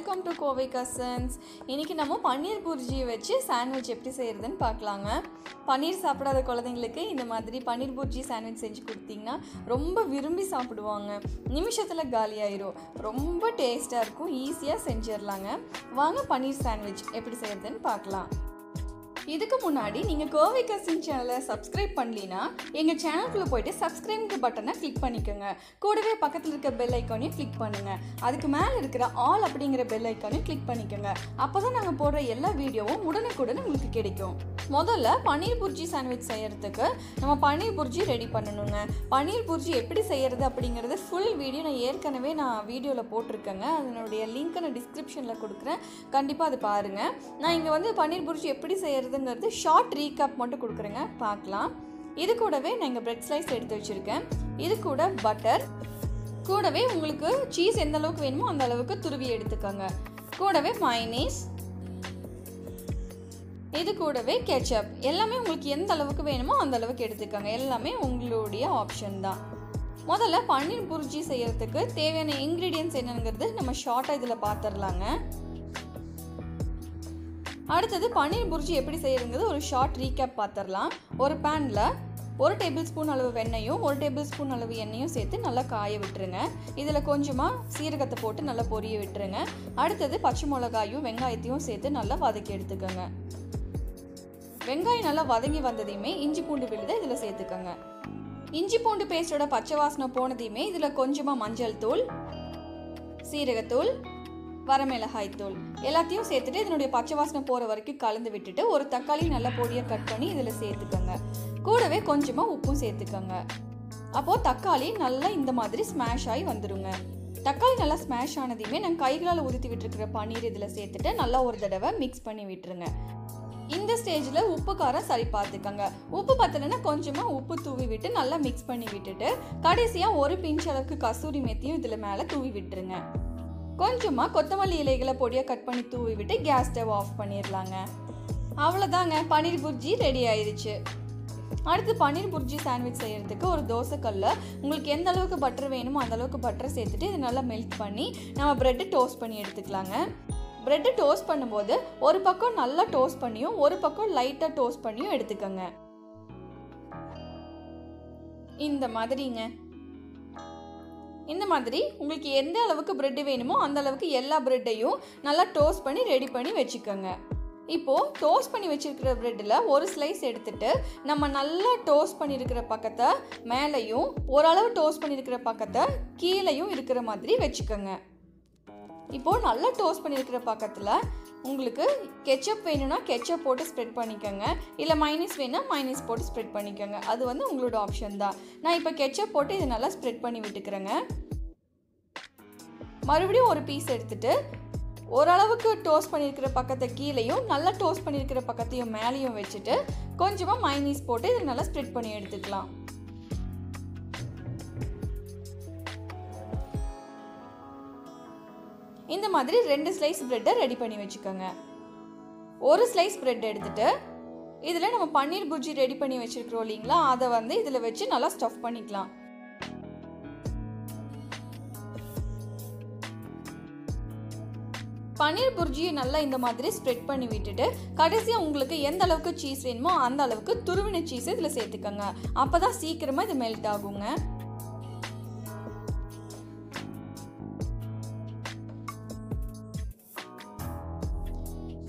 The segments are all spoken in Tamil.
Welcome to Kovai Cousins. இன்றைக்கி நம்ம பன்னீர் புர்ஜி வச்சு சாண்ட்விச் எப்படி செய்கிறதுன்னு பார்க்கலாங்க. பன்னீர் சாப்பிடாத குழந்தைங்களுக்கு இந்த மாதிரி பன்னீர் புர்ஜி சாண்ட்விச் செஞ்சு கொடுத்தீங்கன்னா ரொம்ப விரும்பி சாப்பிடுவாங்க. நிமிஷத்தில் காலியாயிரும். ரொம்ப டேஸ்ட்டாக இருக்கும். ஈஸியாக செஞ்சிடலாங்க. வாங்க பன்னீர் சாண்ட்விச் எப்படி செய்கிறதுன்னு பார்க்கலாம். இதுக்கு முன்னாடி நீங்கள் கோவை கசின் சேனலை சப்ஸ்கிரைப் பண்ணலினா எங்கள் சேனலுக்குள்ளே போய்ட்டு சப்ஸ்கிரைப் பட்டனை கிளிக் பண்ணிக்கோங்க. கூடவே பக்கத்தில் இருக்க பெல் ஐக்கானையும் கிளிக் பண்ணுங்கள். அதுக்கு மேலே இருக்கிற ஆல் அப்படிங்கிற பெல் ஐக்கானையும் கிளிக் பண்ணிக்கோங்க. அப்போ தான் நாங்கள் போடுற எல்லா வீடியோவும் உடனுக்குடன் உங்களுக்கு கிடைக்கும். முதல்ல பன்னீர் புர்ஜி சாண்ட்விச் செய்கிறதுக்கு நம்ம பன்னீர் புர்ஜி ரெடி பண்ணணுங்க. பன்னீர் புர்ஜி எப்படி செய்கிறது அப்படிங்கிறது ஃபுல் வீடியோ ஏற்கனவே நான் வீடியோவில் போட்டிருக்கேங்க. அதனுடைய லிங்க்கை நான் டிஸ்கிரிப்ஷனில் கொடுக்குறேன். கண்டிப்பாக அது பாருங்கள். நான் இங்கே வந்து பன்னீர் புர்ஜி எப்படி செய்கிறது ஷார்ட் ரீகேப் மட்டும் கொடுக்குறேங்க, பார்க்கலாம். இது கூடவே நான் இங்கே பிரெட் ஸ்லைஸ் எடுத்து வச்சுருக்கேன். இது கூட பட்டர், கூடவே உங்களுக்கு சீஸ் எந்த அளவுக்கு வேணுமோ அந்த அளவுக்கு துருவி எடுத்துக்கோங்க. கூடவே மயோனீஸ், இது கூடவே கெச்சப். எல்லாமே உங்களுக்கு எந்த அளவுக்கு வேணுமோ அந்த அளவுக்கு எடுத்துக்கோங்க. எல்லாமே உங்களுடைய ஆப்ஷன் தான். முதல்ல பன்னீர் புர்ஜி செய்யறதுக்கு தேவையான இன்க்ரீடியன்ட்ஸ் என்னங்கிறது நம்ம ஷார்ட்டாக இதில் பார்த்துடலாங்க. அடுத்தது பன்னீர் புர்ஜி எப்படி செய்யறதுங்கிறது ஒரு ஷார்ட் ரீகேப் பார்த்துடலாம். ஒரு பேனில் 1 டேபிள் ஸ்பூன் அளவு வெண்ணையும் 1 டேபிள் ஸ்பூன் அளவு எண்ணெயும் சேர்த்து நல்லா காய விட்டுருங்க. இதில் கொஞ்சமாக சீரகத்தை போட்டு நல்லா பொரிய விட்டுருங்க. அடுத்தது பச்சை மிளகாயும் வெங்காயத்தையும் சேர்த்து நல்லா வதக்கி எடுத்துக்கோங்க. வெங்காயம் நல்லா வதங்கி வந்ததையுமே இஞ்சி பூண்டு விழுதை இதில் சேர்த்துக்கோங்க. இஞ்சி பூண்டு பேஸ்டோட பச்சை வாசனை போனதையுமே இதில் கொஞ்சமாக மஞ்சள் தூள், சீரகத்தூள், வரமிளகாய் தூள் எல்லாத்தையும் சேர்த்துட்டு இதனுடைய பச்சை வாசனை போகிற வரைக்கும் கலந்து விட்டுட்டு ஒரு தக்காளி நல்லா பொடியாக கட் பண்ணி இதில் சேர்த்துக்கோங்க. கூடவே கொஞ்சமாக உப்பும் சேர்த்துக்கோங்க. அப்போது தக்காளி நல்லா இந்த மாதிரி ஸ்மாஷ் ஆகி வந்துடுங்க. தக்காளி நல்லா ஸ்மாஷ் ஆனதையுமே நான் கைகளால் ஊற்றி விட்டுருக்கிற பன்னீர் இதில் சேர்த்துட்டு நல்லா ஒரு தடவை மிக்ஸ் பண்ணி விட்டுருங்க. இந்த ஸ்டேஜில் உப்பு காரம் சரி பார்த்துக்கோங்க. உப்பு பத்தலைன்னா கொஞ்சமாக உப்பு தூவி விட்டு நல்லா மிக்ஸ் பண்ணி விட்டுட்டு கடைசியாக ஒரு பிஞ்ச் அளவுக்கு கசூரி மேத்தியும் இதில் மேலே தூவி விட்டுருங்க. கொஞ்சமாக கொத்தமல்லி இலைகளை பொடியாக கட் பண்ணி தூவி விட்டு கேஸ் ஸ்டவ் ஆஃப் பண்ணிடலாங்க. அவ்வளோதாங்க, பன்னீர் புர்ஜி ரெடி ஆயிடுச்சு. அடுத்து பன்னீர் புர்ஜி சாண்ட்விச் செய்கிறதுக்கு ஒரு தோசைக்கல்ல உங்களுக்கு எந்த அளவுக்கு பட்டர் வேணுமோ அந்த அளவுக்கு பட்டர் சேர்த்துட்டு இது நல்லா மெல்ட் பண்ணி நம்ம ப்ரெட்டு டோஸ்ட் பண்ணி எடுத்துக்கலாங்க. ப்ரெட்டு டோஸ்ட் பண்ணும்போது ஒரு பக்கம் நல்லா டோஸ்ட் பண்ணியும் ஒரு பக்கம் லைட்டாக டோஸ்ட் பண்ணியும் எடுத்துக்கோங்க. இந்த மாதிரிங்க. இந்த மாதிரி உங்களுக்கு எந்த அளவுக்கு ப்ரெட்டு வேணுமோ அந்த அளவுக்கு எல்லா ப்ரெட்டையும் நல்லா டோஸ்ட் பண்ணி ரெடி பண்ணி வச்சுக்கோங்க. இப்போது டோஸ்ட் பண்ணி வச்சுருக்கிற ப்ரெட்டில் ஒரு ஸ்லைஸ் எடுத்துகிட்டு நம்ம நல்லா டோஸ்ட் பண்ணியிருக்கிற பக்கத்தை மேலேயும் ஓரளவு டோஸ்ட் பண்ணியிருக்கிற பக்கத்தை கீழேயும் இருக்கிற மாதிரி வச்சுக்கோங்க. இப்போது நல்லா டோஸ்ட் பண்ணியிருக்கிற பக்கத்தில் உங்களுக்கு கெச்சப் வேணும்னா கெச்சப் போட்டு ஸ்ப்ரெட் பண்ணிக்கோங்க. இல்லை மைனஸ் வேணும்னா மைனஸ் போட்டு ஸ்ப்ரெட் பண்ணிக்கோங்க. அது வந்து உங்களோட ஆப்ஷன் தான். நான் இப்போ கெச்சப் போட்டு இதை நல்லா ஸ்ப்ரெட் பண்ணி விட்டுக்கிறேங்க. மறுபடியும் ஒரு பீஸ் எடுத்துகிட்டு ஓரளவுக்கு டோஸ்ட் பண்ணியிருக்கிற பக்கத்தை கீழேயும் நல்லா டோஸ்ட் பண்ணியிருக்கிற பக்கத்தையும் மேலேயும் வச்சுட்டு கொஞ்சமாக மைனஸ் போட்டு இதை நல்லா ஸ்ப்ரெட் பண்ணி எடுத்துக்கலாம். இந்த மாதிரி 2 ஸ்லைஸ் பிரெட்டை ரெடி பண்ணி வச்சுக்கோங்க. ஒரு ஸ்லைஸ் பிரெட் எடுத்துட்டு இதில் நம்ம பன்னீர் புர்ஜி ரெடி பண்ணி வச்சுருக்கிறோம் இல்லைங்களா, அதை வந்து இதில் வச்சு நல்லா ஸ்டஃப் பண்ணிக்கலாம். பன்னீர் புர்ஜியை நல்லா இந்த மாதிரி ஸ்ப்ரெட் பண்ணி விட்டுட்டு கடைசியாக உங்களுக்கு எந்த அளவுக்கு சீஸ் வேணுமோ அந்த அளவுக்கு துருவின சீஸ் இதில் சேர்த்துக்கோங்க. அப்போ தான் சீக்கிரமாக இது மெல்ட் ஆகுங்க.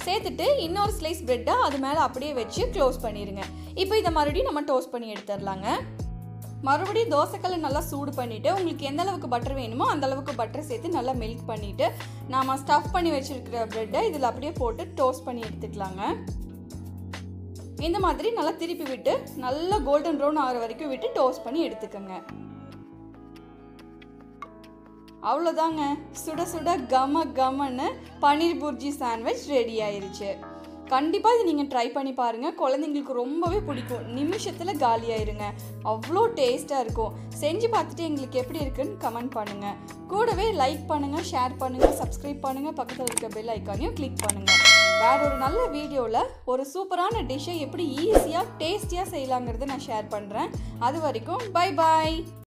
சேர்த்துட்டு இன்னொரு ஸ்லைஸ் பிரெட்டை அது மேலே அப்படியே வச்சு க்ளோஸ் பண்ணிடுங்க. இப்போ இதை மறுபடியும் நம்ம டோஸ்ட் பண்ணி எடுத்துடலாங்க. மறுபடியும் தோசைக்கல்லை நல்லா சூடு பண்ணிவிட்டு உங்களுக்கு எந்த அளவுக்கு பட்டர் வேணுமோ அந்த அளவுக்கு பட்டர் சேர்த்து நல்லா மெல்ட் பண்ணிவிட்டு நாம் ஸ்டஃப் பண்ணி வச்சுருக்கிற பிரெட்டை இதில் அப்படியே போட்டு டோஸ்ட் பண்ணி எடுத்துக்கலாங்க. இந்த மாதிரி நல்லா திருப்பி விட்டு நல்லா கோல்டன் ப்ரௌன் ஆகிற வரைக்கும் விட்டு டோஸ்ட் பண்ணி எடுத்துக்கோங்க. அவ்வளோதாங்க, சுட சுட கம கமன்னு பன்னீர் புர்ஜி சாண்ட்விச் ரெடி ஆயிருச்சு. கண்டிப்பாக இது நீங்கள் ட்ரை பண்ணி பாருங்கள். குழந்தைங்களுக்கு ரொம்பவே பிடிக்கும். நிமிஷத்தில் காலியாயிருங்க. அவ்வளோ டேஸ்ட்டாக இருக்கும். செஞ்சு பார்த்துட்டு எங்களுக்கு எப்படி இருக்குன்னு கமெண்ட் பண்ணுங்கள். கூடவே லைக் பண்ணுங்கள், ஷேர் பண்ணுங்கள், சப்ஸ்கிரைப் பண்ணுங்கள், பக்கத்தில் இருக்க பெல் ஐக்கானையும் கிளிக் பண்ணுங்கள். வேற ஒரு நல்ல வீடியோவில் ஒரு சூப்பரான டிஷ்ஷை எப்படி ஈஸியாக டேஸ்டியாக செய்யலாங்கிறத நான் ஷேர் பண்ணுறேன். அது வரைக்கும் பை பாய்.